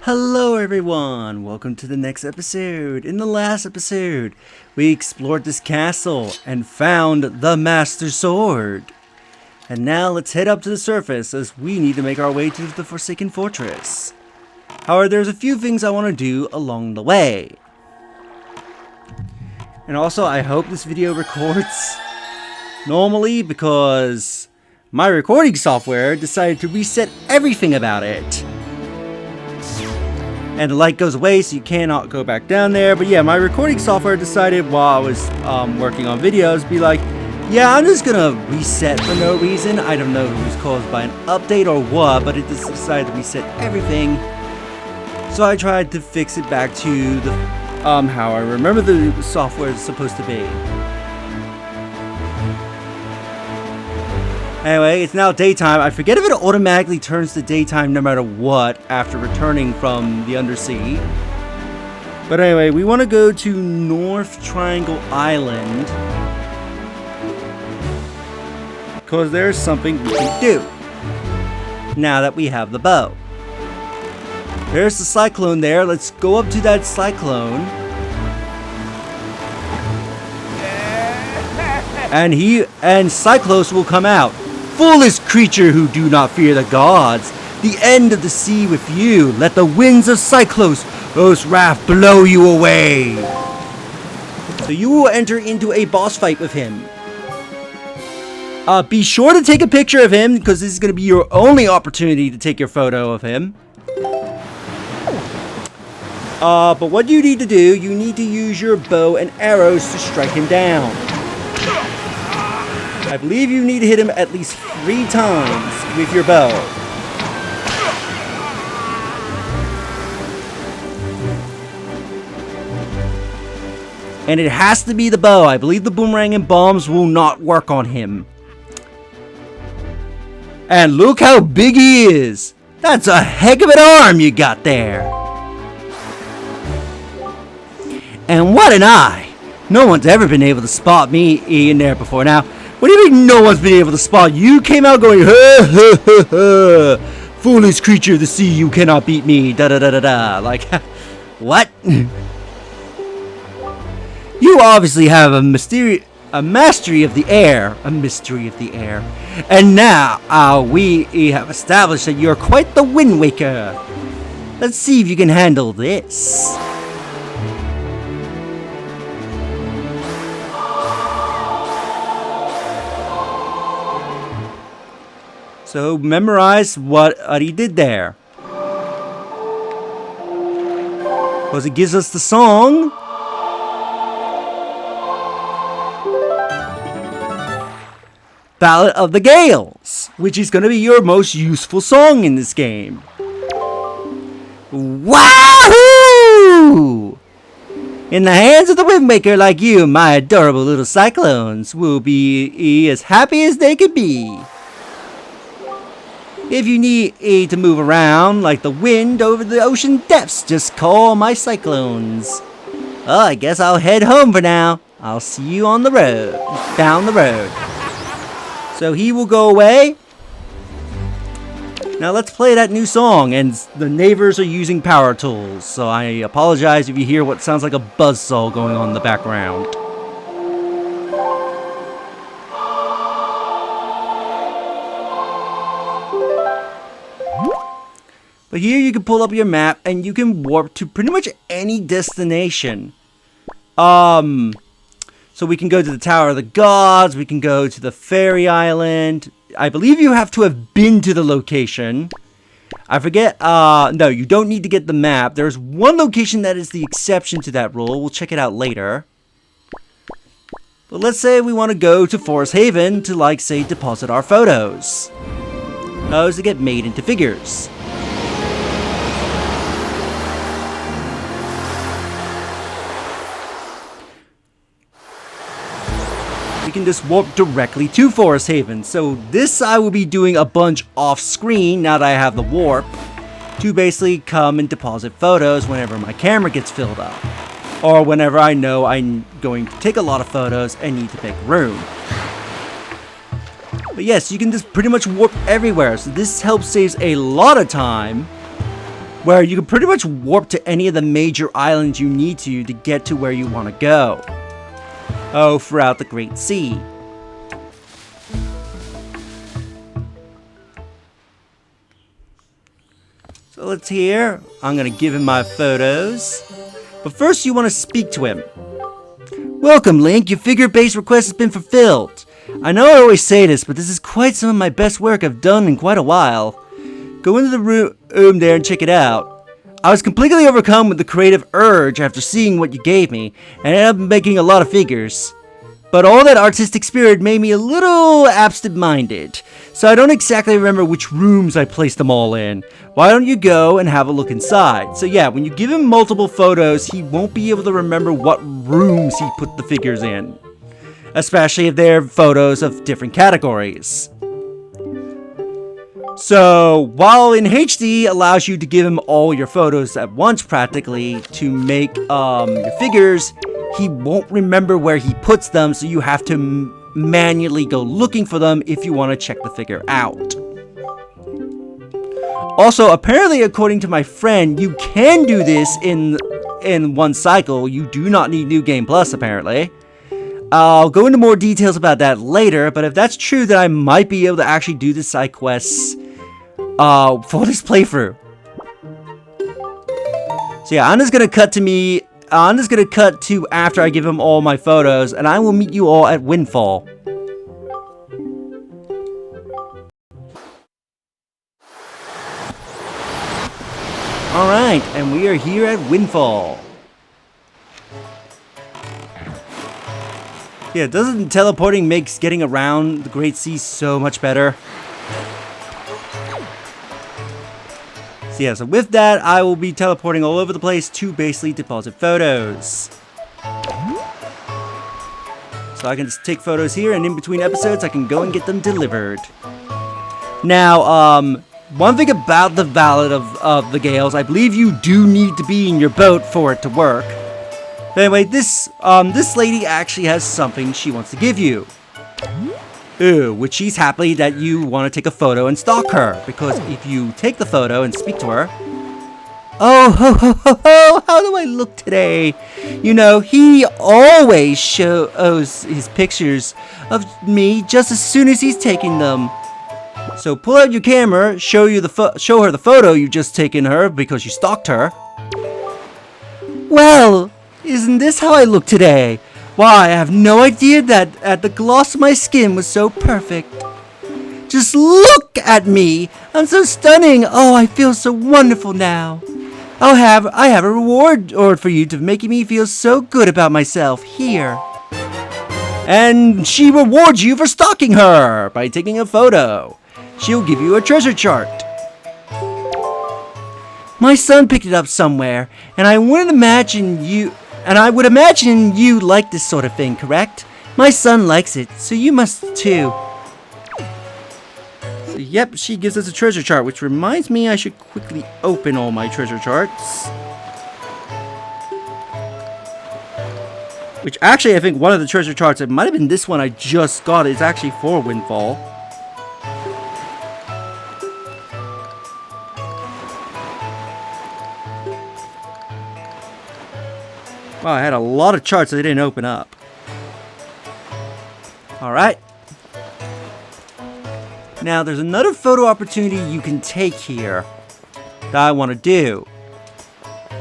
Hello everyone, welcome to the next episode. In the last episode, we explored this castle and found the Master Sword. And now let's head up to the surface as we need to make our way to the Forsaken Fortress. However, there's a few things I want to do along the way. And also, I hope this video records normally because my recording software decided to reset everything about it. And the light goes away, so you cannot go back down there. But yeah, my recording software decided while I was working on videos, be like, yeah, I'm just gonna reset for no reason. I don't know if it was caused by an update or what, but it just decided to reset everything. So I tried to fix it back to the how I remember the software is supposed to be. Anyway, it's now daytime. I forget if it automatically turns to daytime no matter what after returning from the undersea. But anyway, we want to go to North Triangle Island because there's something we can do now that we have the bow. There's the cyclone there. Let's go up to that cyclone. And Cyclos will come out. Foolish creature who do not fear the gods, the end of the sea with you. Let the winds of Cyclos, whose wrath, blow you away. So you will enter into a boss fight with him. Be sure to take a picture of him because this is going to be your only opportunity to take your photo of him. But what you need to do, you need to use your bow and arrows to strike him down. I believe you need to hit him at least 3 times with your bow. And it has to be the bow. I believe the boomerang and bombs will not work on him. And look how big he is. That's a heck of an arm you got there. And what an eye. No one's ever been able to spot me in there before. Now, what do you mean no one's been able to spot? You came out going, ha ha ha ha. Foolish creature of the sea, you cannot beat me. Da da da da da. Like, what? You obviously have a mastery of the air. A mystery of the air. And now, we have established that you're quite the Wind Waker. Let's see if you can handle this. So memorize what he did there. Because it gives us the song. Ballad of the Gales, which is going to be your most useful song in this game. Wahoo! In the hands of the Windmaker like you, my adorable little cyclones will be as happy as they could be. If you need to move around like the wind over the ocean depths, just call my cyclones. Well, I guess I'll head home for now. I'll see you on the road, down the road. So he will go away. Now let's play that new song, and the neighbors are using power tools, so I apologize if you hear what sounds like a buzzsaw going on in the background. But here you can pull up your map and you can warp to pretty much any destination. So we can go to the Tower of the Gods, we can go to the Fairy Island. I believe you have to have been to the location. I forget, no, you don't need to get the map. There's one location that is the exception to that rule. We'll check it out later. But let's say we want to go to Forest Haven to, like, say, deposit our photos. Those to get made into figures. We can just warp directly to Forest Haven. So this I will be doing a bunch off screen now that I have the warp to basically come and deposit photos whenever my camera gets filled up. Or whenever I know I'm going to take a lot of photos and need to make room. But yes, you can just pretty much warp everywhere. So this helps saves a lot of time where you can pretty much warp to any of the major islands you need to get to where you want to go. Oh, throughout the Great Sea. So let's hear. I'm going to give him my photos. But first you want to speak to him. Welcome, Link. Your figure-based request has been fulfilled. I know I always say this, but this is quite some of my best work I've done in quite a while. Go into the room there and check it out. I was completely overcome with the creative urge after seeing what you gave me, and ended up making a lot of figures. But all that artistic spirit made me a little absent-minded, so I don't exactly remember which rooms I placed them all in. Why don't you go and have a look inside? So yeah, when you give him multiple photos, he won't be able to remember what rooms he put the figures in. Especially if they're photos of different categories. So, while in HD allows you to give him all your photos at once practically to make your figures, he won't remember where he puts them, so you have to manually go looking for them if you want to check the figure out. Also, apparently according to my friend, you can do this in one cycle. You do not need New Game Plus apparently. I'll go into more details about that later, but if that's true, then I might be able to actually do the side quests for this playthrough. So yeah, I'm just gonna cut to after I give him all my photos, and I will meet you all at Windfall. Alright, and we are here at Windfall. Yeah, doesn't teleporting makes getting around the Great Sea so much better? So yeah, so with that, I will be teleporting all over the place to basically deposit photos. So I can just take photos here, and in between episodes, I can go and get them delivered. Now, one thing about the Ballad of the Gales, I believe you do need to be in your boat for it to work. But anyway, this lady actually has something she wants to give you. Ooh, which she's happy that you want to take a photo and stalk her. Because if you take the photo and speak to her... Oh, ho, ho, ho, ho, how do I look today? You know, he always shows his pictures of me just as soon as he's taking them. So pull out your camera, show her the photo you've just taken her because you stalked her. Well... Isn't this how I look today? Why, I have no idea that the gloss of my skin was so perfect. Just look at me! I'm so stunning! Oh, I feel so wonderful now. I have a reward for you to making me feel so good about myself. Here. And she rewards you for stalking her by taking a photo. She'll give you a treasure chart. My son picked it up somewhere, and I would imagine you like this sort of thing, correct? My son likes it, so you must too. So, yep, she gives us a treasure chart, which reminds me I should quickly open all my treasure charts. Which actually, I think one of the treasure charts, it might have been this one I just got, is actually for Windfall. Wow, I had a lot of charts that I didn't open up. Alright. Now, there's another photo opportunity you can take here that I want to do.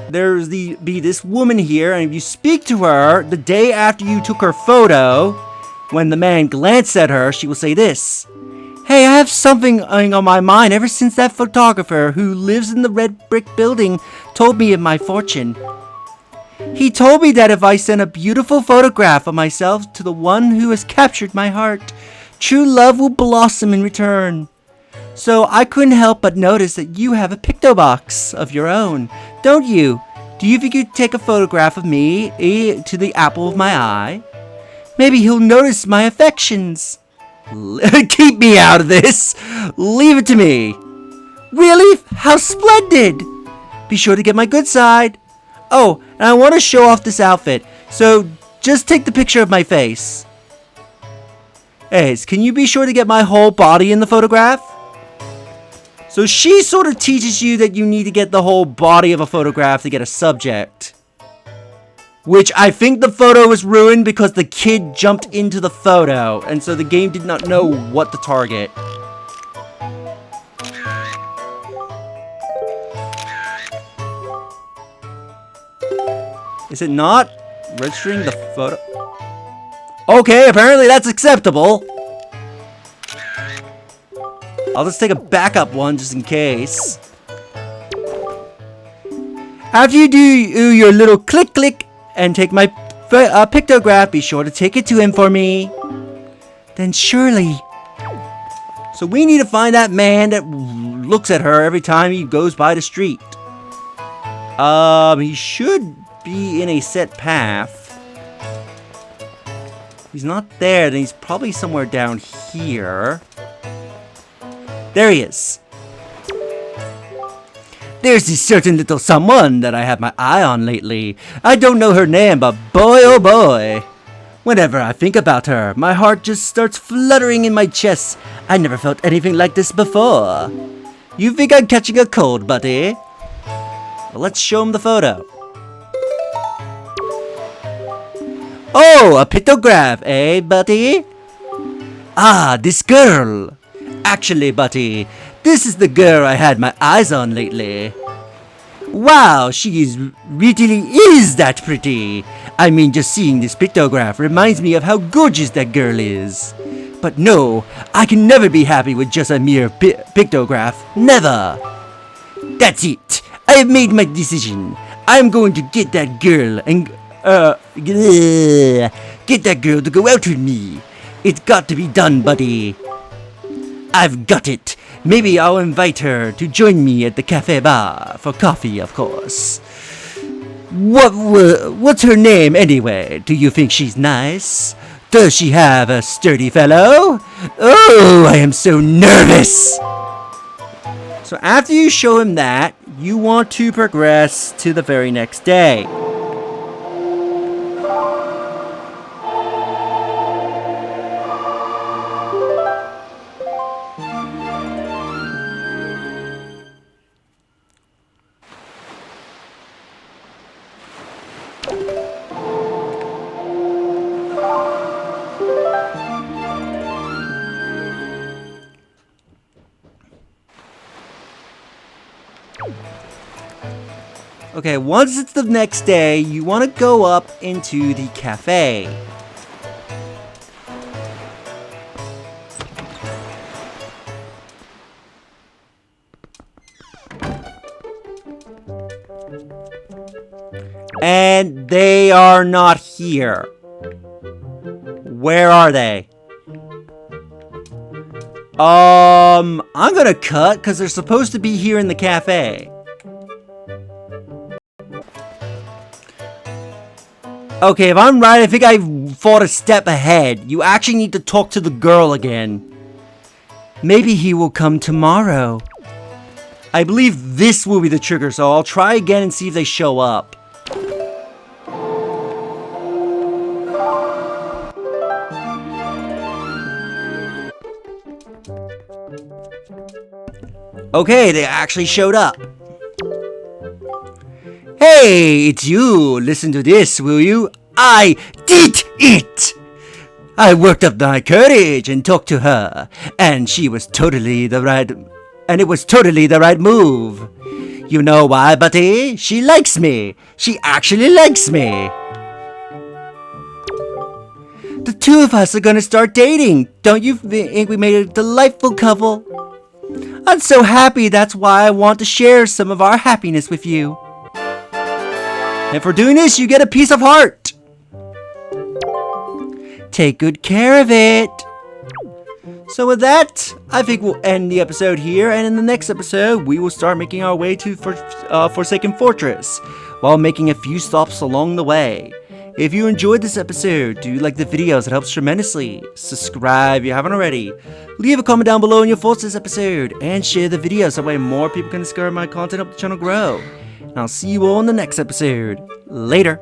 There's be this woman here, and if you speak to her the day after you took her photo, when the man glanced at her, she will say this. Hey, I have something on my mind ever since that photographer who lives in the red brick building told me of my fortune. He told me that if I send a beautiful photograph of myself to the one who has captured my heart, true love will blossom in return. So I couldn't help but notice that you have a picto box of your own, don't you? Do you think you'd take a photograph of me to the apple of my eye? Maybe he'll notice my affections. Keep me out of this. Leave it to me. Really? How splendid. Be sure to get my good side. Oh, and I want to show off this outfit, so just take the picture of my face. Ace, can you be sure to get my whole body in the photograph? So she sort of teaches you that you need to get the whole body of a photograph to get a subject. Which I think the photo was ruined because the kid jumped into the photo, and so the game did not know what to target. Is it not registering the photo? Okay, apparently that's acceptable. I'll just take a backup one just in case. After you do your little click click and take my pictograph, be sure to take it to him for me. Then surely. So we need to find that man that looks at her every time he goes by the street. He should be in a set path. He's not there, then he's probably somewhere down here. There he is. There's this certain little someone that I have my eye on lately. I don't know her name, but boy oh boy. Whenever I think about her, my heart just starts fluttering in my chest. I never felt anything like this before. You think I'm catching a cold, buddy? Well, let's show him the photo. Oh, a pictograph, eh, buddy? Ah, this girl. Actually, buddy, this is the girl I had my eyes on lately. Wow, she really is that pretty. I mean, just seeing this pictograph reminds me of how gorgeous that girl is. But no, I can never be happy with just a mere pictograph. Never. That's it. I have made my decision. I'm going to get that girl and get that girl to go out with me. It's got to be done, buddy. I've got it. Maybe I'll invite her to join me at the cafe bar for coffee, of course. What's her name anyway? Do you think she's nice? Does she have a sturdy fellow? Oh, I am so nervous. So after you show him that, you want to progress to the very next day. Okay, once it's the next day, you want to go up into the cafe. And they are not here. Where are they? I'm gonna cut because they're supposed to be here in the cafe. Okay, if I'm right, I think I thought a step ahead. You actually need to talk to the girl again. Maybe he will come tomorrow. I believe this will be the trigger, so I'll try again and see if they show up. Okay, they actually showed up. Hey, it's you. Listen to this, will you? I did it! I worked up my courage and talked to her, and she was totally the right... And it was totally the right move. You know why, buddy? She likes me. She actually likes me. The two of us are gonna start dating. Don't you think we made a delightful couple? I'm so happy, that's why I want to share some of our happiness with you. And for doing this, you get a piece of heart. Take good care of it. So with that, I think we'll end the episode here, and in the next episode, we will start making our way to Forsaken Fortress, while making a few stops along the way. If you enjoyed this episode, do like the videos, it helps tremendously. Subscribe if you haven't already. Leave a comment down below on your thoughts this episode, and share the video so that way more people can discover my content, help the channel grow. And I'll see you all in the next episode. Later.